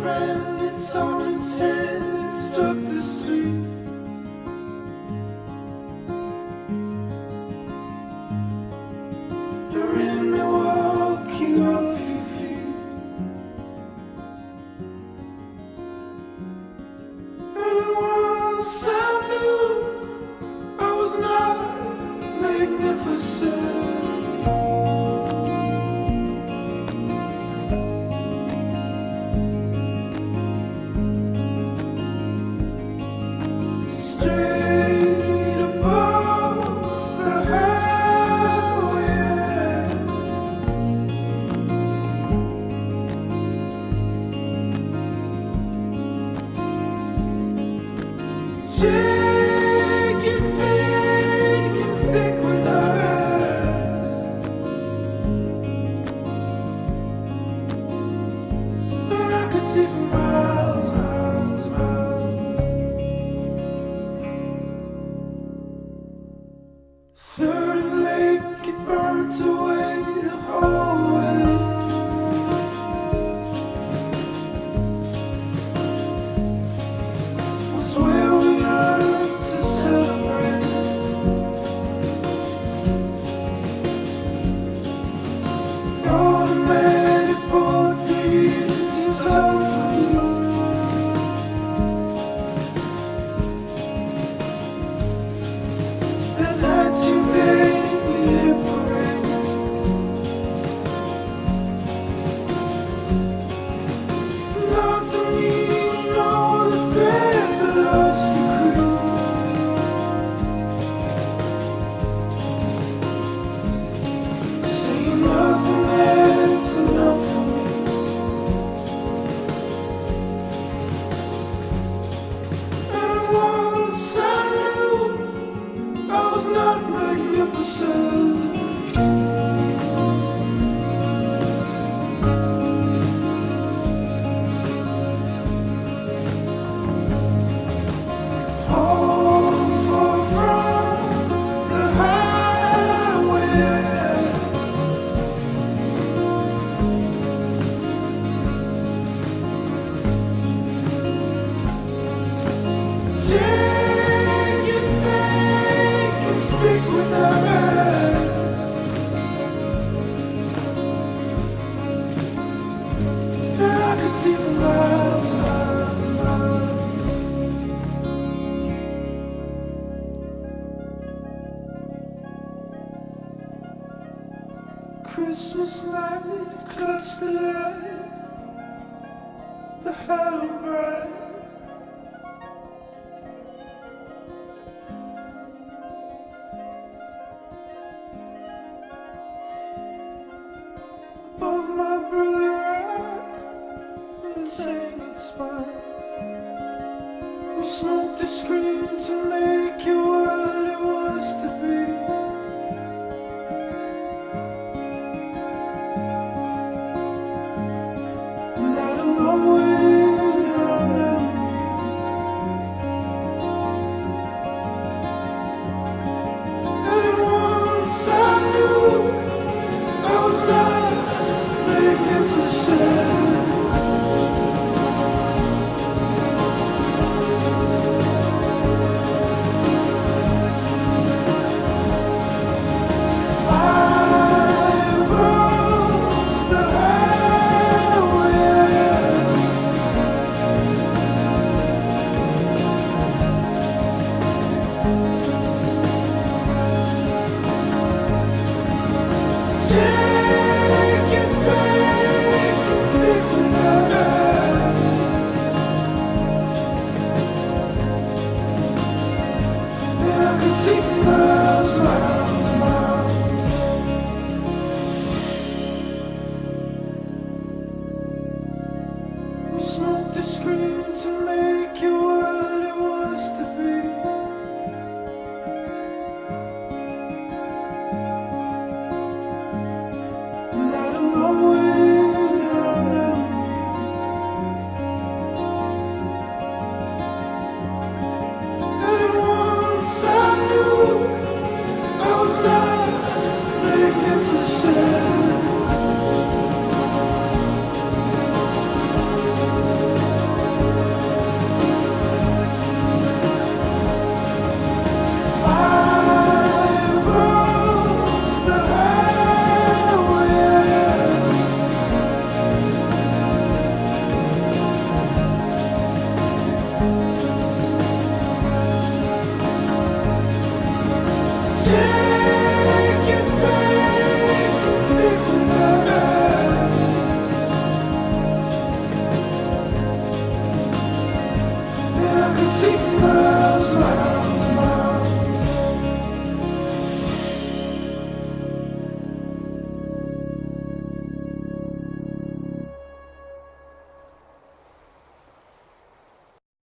friend, it's on its head, it struck the street. You're in Milwaukee off your feet. And once I knew I was not magnificent. Straight above the highway, Jake and Vic can stick with us, and I could see for miles, miles, miles. Third and Lake, it burnt away the whole way. Was where we learned to celebrate. Automatic portraits, you told me. And that you made me liberate. Not the meaning nor the thread that lost the crew. See nothing that's enough for me. And once I knew I was not magnificent. All far from the highway. Jake and Vic can stick with us, and I could see for miles, miles, miles. Christmas night, clutch the light, the hollow bright. Above my brother right, and saying it's fine. We smoked the screen to make it what it was to